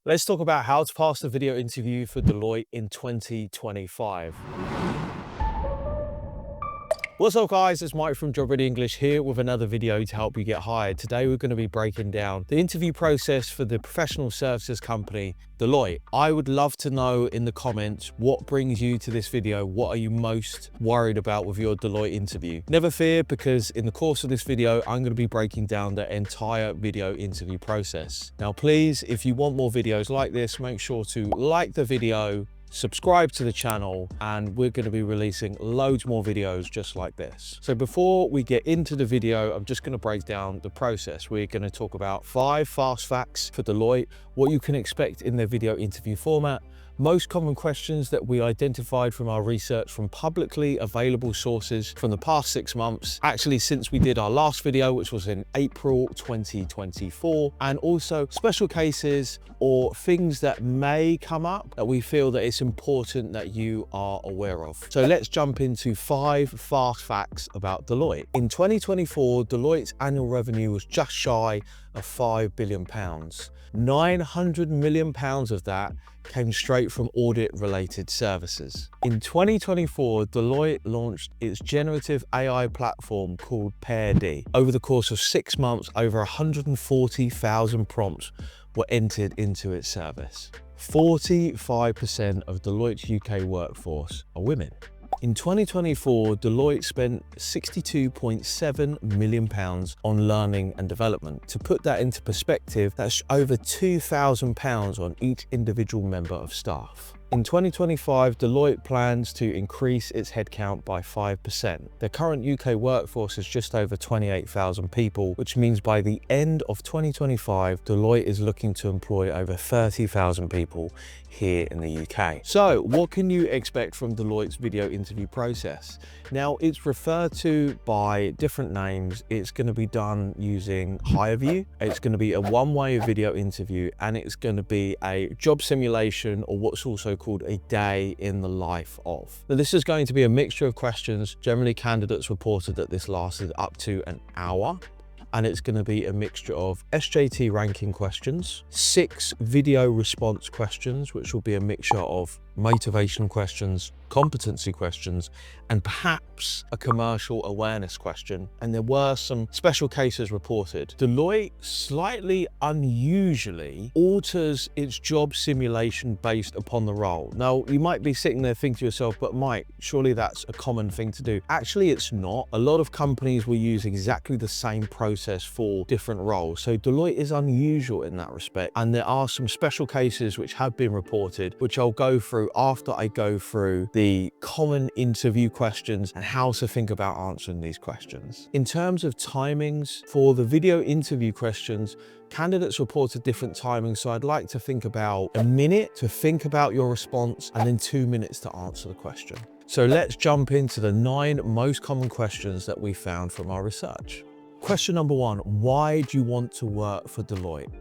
Let's talk about how to pass the video interview for Deloitte in 2025. What's up guys, it's Mike from Job Ready English here with another video to help you get hired. Today we're going to be breaking down the interview process for the professional services company Deloitte. I would love to know in the comments what brings you to this video. What are you most worried about with your Deloitte interview? Never fear, because in the course of this video I'm going to be breaking down the entire video interview process. Now please, if you want more videos like this, make sure to like the video, subscribe to the channel, and we're going to be releasing loads more videos just like this. So before we get into the video, I'm just going to break down the process. We're going to talk about 5 fast facts for Deloitte, what you can expect in their video interview format, most common questions that we identified from our research from publicly available sources from the past 6 months, actually since we did our last video, which was in April 2024, and also special cases or things that may come up that we feel that it's important that you are aware of. So let's jump into 5 fast facts about Deloitte. In 2024, Deloitte's annual revenue was just shy of £5 billion. £900 million of that came straight from audit-related services. In 2024, Deloitte launched its generative AI platform called PairD. Over the course of 6 months, over 140,000 prompts were entered into its service. 45% of Deloitte's UK workforce are women. In 2024, Deloitte spent £62.7 million on learning and development. To put that into perspective, that's over £2,000 on each individual member of staff. In 2025, Deloitte plans to increase its headcount by 5%. Their current UK workforce is just over 28,000 people, which means by the end of 2025, Deloitte is looking to employ over 30,000 people here in the UK. So what can you expect from Deloitte's video interview process? Now, it's referred to by different names. It's going to be done using Hirevue. It's going to be a one-way video interview, and it's going to be a job simulation, or what's also called a day in the life of. Now, this is going to be a mixture of questions. Generally, candidates reported that this lasted up to an hour. And it's going to be a mixture of SJT ranking questions, 6 video response questions, which will be a mixture of motivational questions, competency questions, and perhaps a commercial awareness question. And there were some special cases reported. Deloitte slightly unusually alters its job simulation based upon the role. Now, you might be sitting there thinking to yourself, but Mike, surely that's a common thing to do. Actually, it's not. A lot of companies will use exactly the same process for different roles. So Deloitte is unusual in that respect. And there are some special cases which have been reported, which I'll go through after I go through the common interview questions and how to think about answering these questions. In terms of timings for the video interview questions, candidates reported different timings, so I'd like to think about a minute to think about your response and then 2 minutes to answer the question. So let's jump into the 9 most common questions that we found from our research. Question number 1, why do you want to work for Deloitte?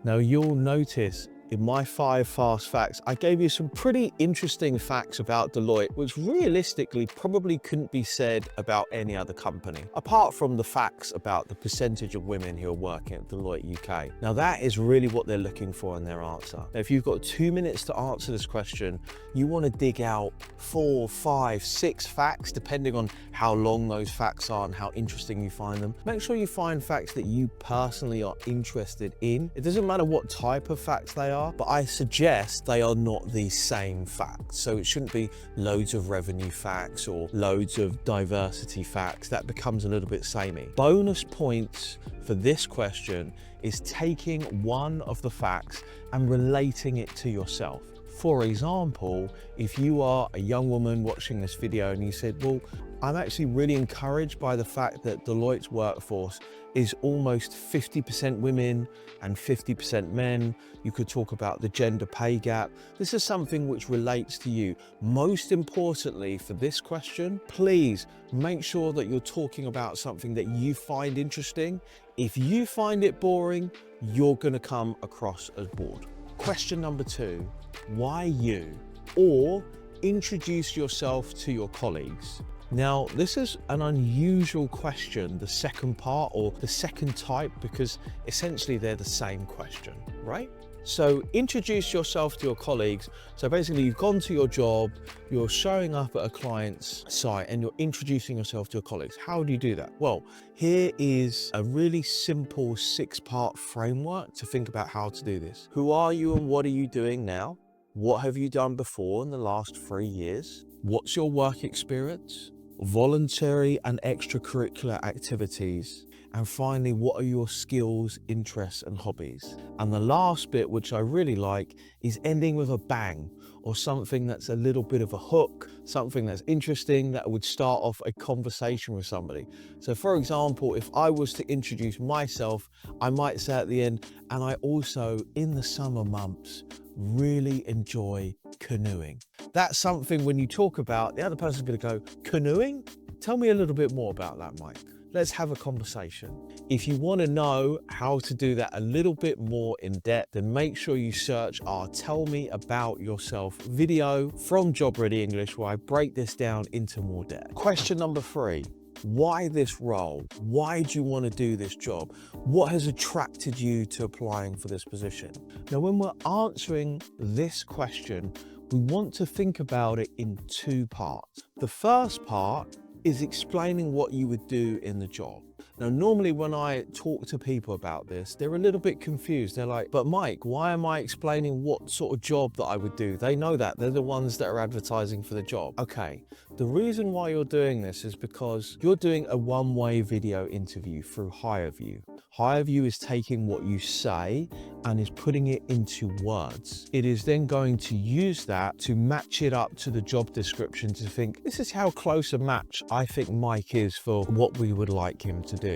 Now, you'll notice in my 5 fast facts, I gave you some pretty interesting facts about Deloitte, which realistically probably couldn't be said about any other company, apart from the facts about the percentage of women who are working at Deloitte UK. Now, that is really what they're looking for in their answer. Now, if you've got 2 minutes to answer this question, you want to dig out 4, 5, 6 facts, depending on how long those facts are and how interesting you find them. Make sure you find facts that you personally are interested in. It doesn't matter what type of facts they are, but I suggest they are not the same facts. So it shouldn't be loads of revenue facts or loads of diversity facts. That becomes a little bit samey. Bonus points for this question is taking one of the facts and relating it to yourself. For example, if you are a young woman watching this video and you said, well, I'm actually really encouraged by the fact that Deloitte's workforce is almost 50% women and 50% men. You could talk about the gender pay gap. This is something which relates to you. Most importantly for this question, please make sure that you're talking about something that you find interesting. If you find it boring, you're going to come across as bored. Question number 2, why you? Or introduce yourself to your colleagues. Now, this is an unusual question, the second part or the second type, because essentially they're the same question, right? So introduce yourself to your colleagues. So basically you've gone to your job, you're showing up at a client's site and you're introducing yourself to your colleagues. How do you do that? Well, here is a really simple 6-part framework to think about how to do this. Who are you and what are you doing now? What have you done before in the last 3 years? What's your work experience? Voluntary and extracurricular activities. And finally, what are your skills, interests, and hobbies? And the last bit, which I really like, is ending with a bang or something that's a little bit of a hook, something that's interesting that would start off a conversation with somebody. So for example, if I was to introduce myself, I might say at the end, and I also, in the summer months, really enjoy canoeing. That's something when you talk about, the other person's going to go, canoeing? Tell me a little bit more about that, Mike. Let's have a conversation. If you want to know how to do that a little bit more in depth, then make sure you search our Tell Me About Yourself video from Job Ready English, where I break this down into more depth. Question number 3. Why this role? Why do you want to do this job? What has attracted you to applying for this position? Now, when we're answering this question, we want to think about it in 2 parts. The first part is explaining what you would do in the job. Now, normally when I talk to people about this, they're a little bit confused. They're like, but Mike, why am I explaining what sort of job that I would do? They know that. They're the ones that are advertising for the job. Okay, the reason why you're doing this is because you're doing a one-way video interview through Hirevue. Hirevue is taking what you say and is putting it into words. It is then going to use that to match it up to the job description to think, this is how close a match I think Mike is for what we would like him to do.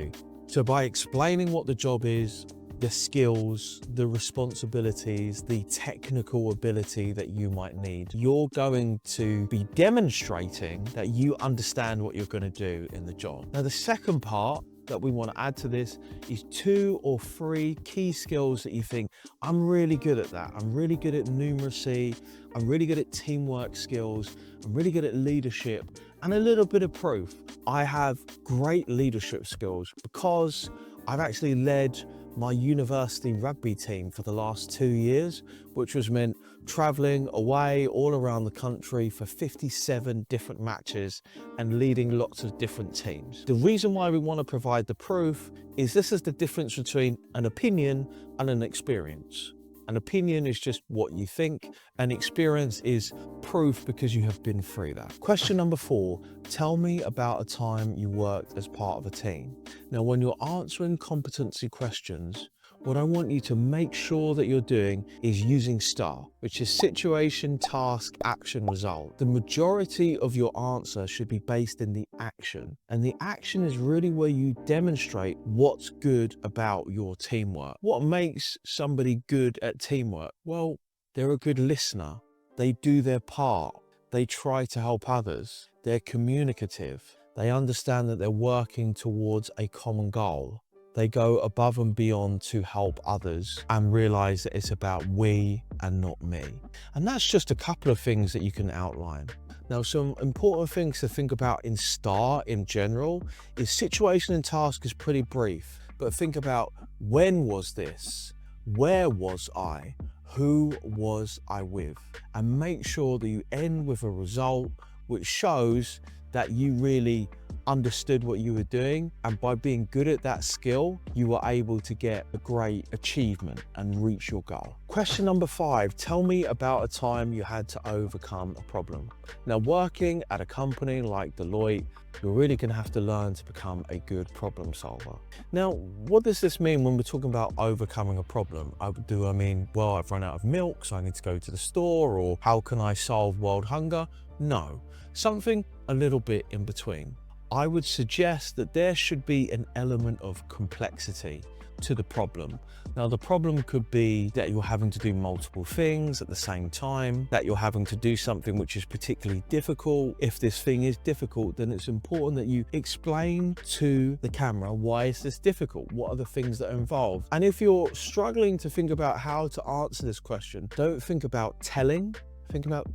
So by explaining what the job is, the skills, the responsibilities, the technical ability that you might need, you're going to be demonstrating that you understand what you're going to do in the job. Now, the second part that we want to add to this is 2 or 3 key skills that you think, I'm really good at that. I'm really good at numeracy. I'm really good at teamwork skills. I'm really good at leadership and a little bit of proof. I have great leadership skills because I've actually led my university rugby team for the last 2 years, which was meant traveling away all around the country for 57 different matches and leading lots of different teams. The reason why we want to provide the proof is this is the difference between an opinion and an experience. An opinion is just what you think. An experience is proof because you have been through that. Question number 4, tell me about a time you worked as part of a team. Now, when you're answering competency questions, what I want you to make sure that you're doing is using STAR, which is situation, task, action, result. The majority of your answer should be based in the action. And the action is really where you demonstrate what's good about your teamwork. What makes somebody good at teamwork? Well, they're a good listener. They do their part. They try to help others. They're communicative. They understand that they're working towards a common goal. They go above and beyond to help others and realize that it's about we and not me. And that's just a couple of things that you can outline. Now, some important things to think about in STAR in general is situation and task is pretty brief, but think about when was this? Where was I? Who was I with? And make sure that you end with a result which shows that you really understood what you were doing, and by being good at that skill, you were able to get a great achievement and reach your goal. Question number 5, tell me about a time you had to overcome a problem. Now, working at a company like Deloitte, you're really going to have to learn to become a good problem solver. Now, what does this mean when we're talking about overcoming a problem? Do I mean, well, I've run out of milk, so I need to go to the store, or how can I solve world hunger? No, something a little bit in between. I would suggest that there should be an element of complexity to the problem. Now, the problem could be that you're having to do multiple things at the same time, that you're having to do something which is particularly difficult. If this thing is difficult, then it's important that you explain to the camera, why is this difficult? What are the things that are involved? And if you're struggling to think about how to answer this question, don't think about telling. Think about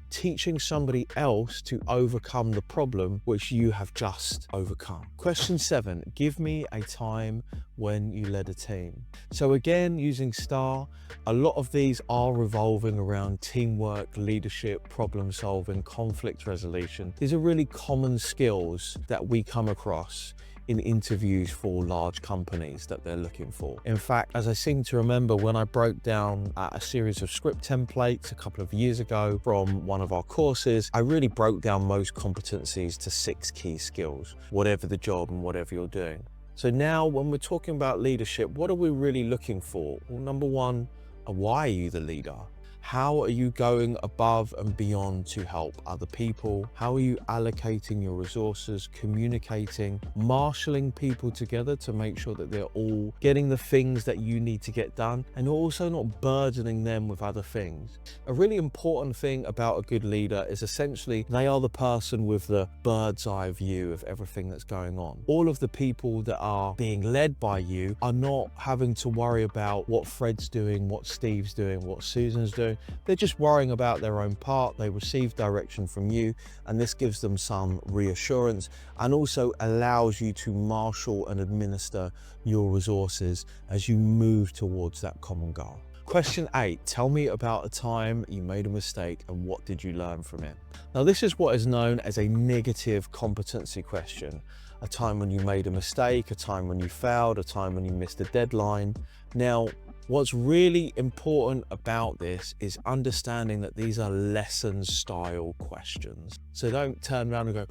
teaching somebody else to overcome the problem which you have just overcome. Question 7, give me a time when you led a team. So again, using STAR, a lot of these are revolving around teamwork, leadership, problem solving, conflict resolution. These are really common skills that we come across in interviews for large companies that they're looking for. In fact, as I seem to remember, when I broke down a series of script templates a couple of years ago from one of our courses, I really broke down most competencies to 6 key skills, whatever the job and whatever you're doing. So now when we're talking about leadership, what are we really looking for? Well, number 1, why are you the leader? How are you going above and beyond to help other people? How are you allocating your resources, communicating, marshalling people together to make sure that they're all getting the things that you need to get done and also not burdening them with other things? A really important thing about a good leader is essentially they are the person with the bird's eye view of everything that's going on. All of the people that are being led by you are not having to worry about what Fred's doing, what Steve's doing, what Susan's doing. They're just worrying about their own part. They receive direction from you, and this gives them some reassurance and also allows you to marshal and administer your resources as you move towards that common goal. Question 8, tell me about a time you made a mistake and what did you learn from it? Now, this is what is known as a negative competency question. A time when you made a mistake, a time when you failed, a time when you missed a deadline. Now, what's really important about this is understanding that these are lesson style questions. So don't turn around and go,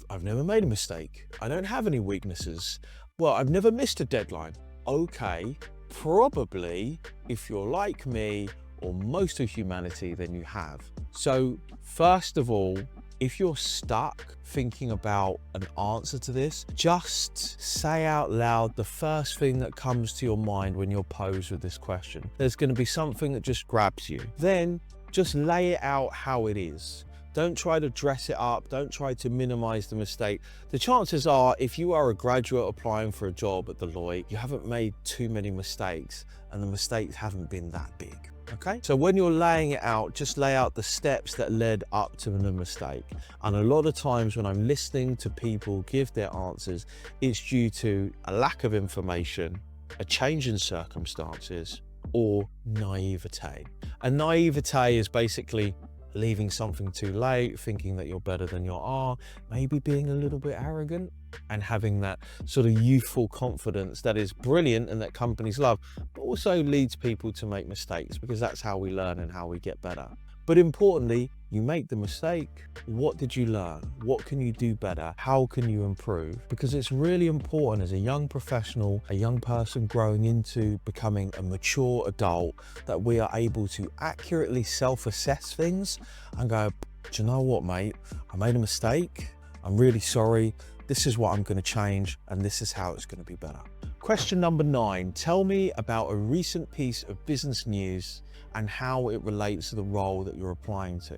I've never made a mistake. I don't have any weaknesses. Well, I've never missed a deadline. Okay, probably if you're like me or most of humanity, then you have. So first of all, if you're stuck thinking about an answer to this, just say out loud the first thing that comes to your mind when you're posed with this question. There's going to be something that just grabs you. Then just lay it out how it is. Don't try to dress it up. Don't try to minimize the mistake. The chances are, if you are a graduate applying for a job at Deloitte, you haven't made too many mistakes and the mistakes haven't been that big. Okay, so when you're laying it out, just lay out the steps that led up to the mistake. And a lot of times when I'm listening to people give their answers, it's due to a lack of information, a change in circumstances, or naivete. And naivete is basically leaving something too late, thinking that you're better than you are, maybe being a little bit arrogant and having that sort of youthful confidence that is brilliant and that companies love, but also leads people to make mistakes because that's how we learn and how we get better. But importantly, you make the mistake. What did you learn? What can you do better? How can you improve? Because it's really important as a young professional, a young person growing into becoming a mature adult, that we are able to accurately self-assess things and go, do you know what, mate? I made a mistake. I'm really sorry. This is what I'm going to change, and this is how it's going to be better. Question number 9, tell me about a recent piece of business news and how it relates to the role that you're applying to.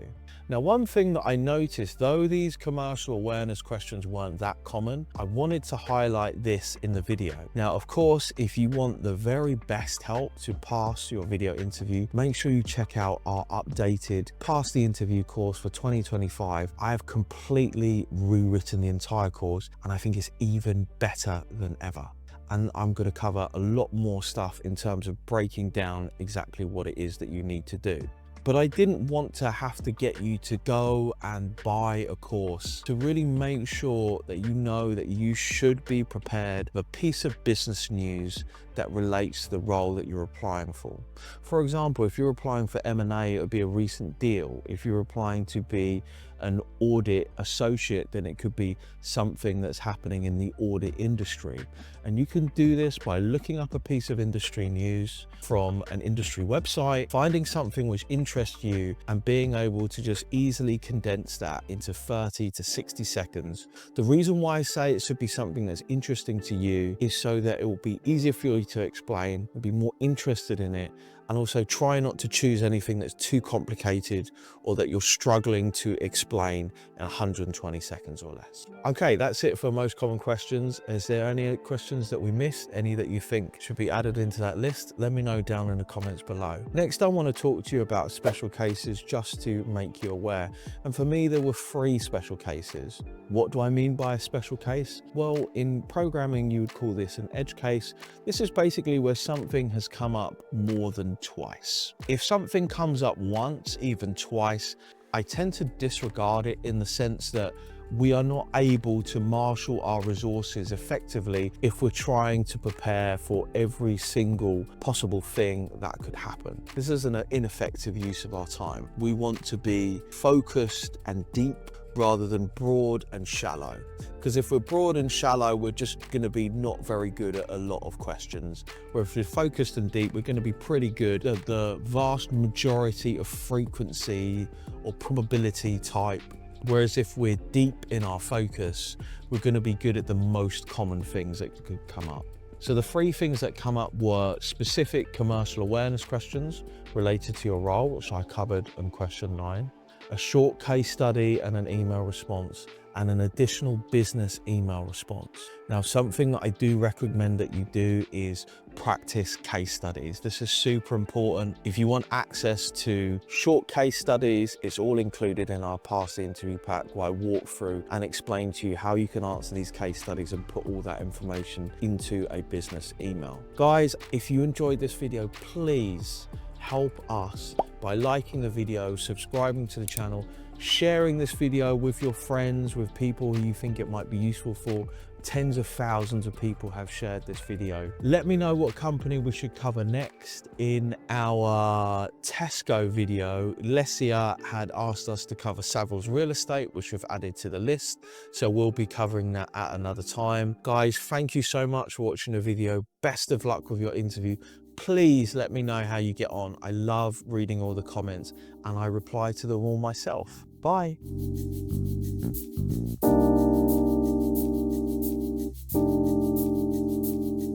Now, one thing that I noticed, though these commercial awareness questions weren't that common, I wanted to highlight this in the video. Now, of course, if you want the very best help to pass your video interview, make sure you check out our updated Pass the Interview course for 2025. I have completely rewritten the entire course, and I think it's even better than ever. And I'm going to cover a lot more stuff in terms of breaking down exactly what it is that you need to do. But I didn't want to have to get you to go and buy a course, to really make sure that you know that you should be prepared for a piece of business news that relates to the role that you're applying for. For example, if you're applying for M&A, it would be a recent deal. If you're applying to be an audit associate, then it could be something that's happening in the audit industry. And you can do this by looking up a piece of industry news from an industry website, finding something which interests you and being able to just easily condense that into 30 to 60 seconds. The reason why I say it should be something that's interesting to you is so that it will be easier for you to explain, you'll be more interested in it, And also try not to choose anything that's too complicated or that you're struggling to explain in 120 seconds or less. Okay, that's it for most common questions. Is there any questions that we missed? Any that you think should be added into that list? Let me know down in the comments below. Next, I want to talk to you about special cases just to make you aware. And for me, there were 3 special cases. What do I mean by a special case? Well, in programming, you would call this an edge case. This is basically where something has come up more than twice. If something comes up once, even twice, I tend to disregard it in the sense that we are not able to marshal our resources effectively if we're trying to prepare for every single possible thing that could happen. This is an ineffective use of our time. We want to be focused and deep rather than broad and shallow. Because if we're broad and shallow, we're just going to be not very good at a lot of questions. Where if we're focused and deep, we're going to be pretty good at the vast majority of frequency or probability type. Whereas if we're deep in our focus, we're going to be good at the most common things that could come up. So the 3 things that come up were specific commercial awareness questions related to your role, which I covered in question 9. A short case study and an email response, and an additional business email response. Now, something that I do recommend that you do is practice case studies. This is super important. If you want access to short case studies, it's all included in our Pass the Interview pack, where I walk through and explain to you how you can answer these case studies and put all that information into a business email. Guys, if you enjoyed this video, please help us by liking the video, subscribing to the channel, sharing this video with your friends, with people who you think it might be useful for. Tens of thousands of people have shared this video. Let me know what company we should cover next. In our Tesco video, Lesia had asked us to cover Savills Real Estate, which we've added to the list. So we'll be covering that at another time. Guys, thank you so much for watching the video. Best of luck with your interview. Please let me know how you get on. I love reading all the comments and I reply to them all myself. Bye.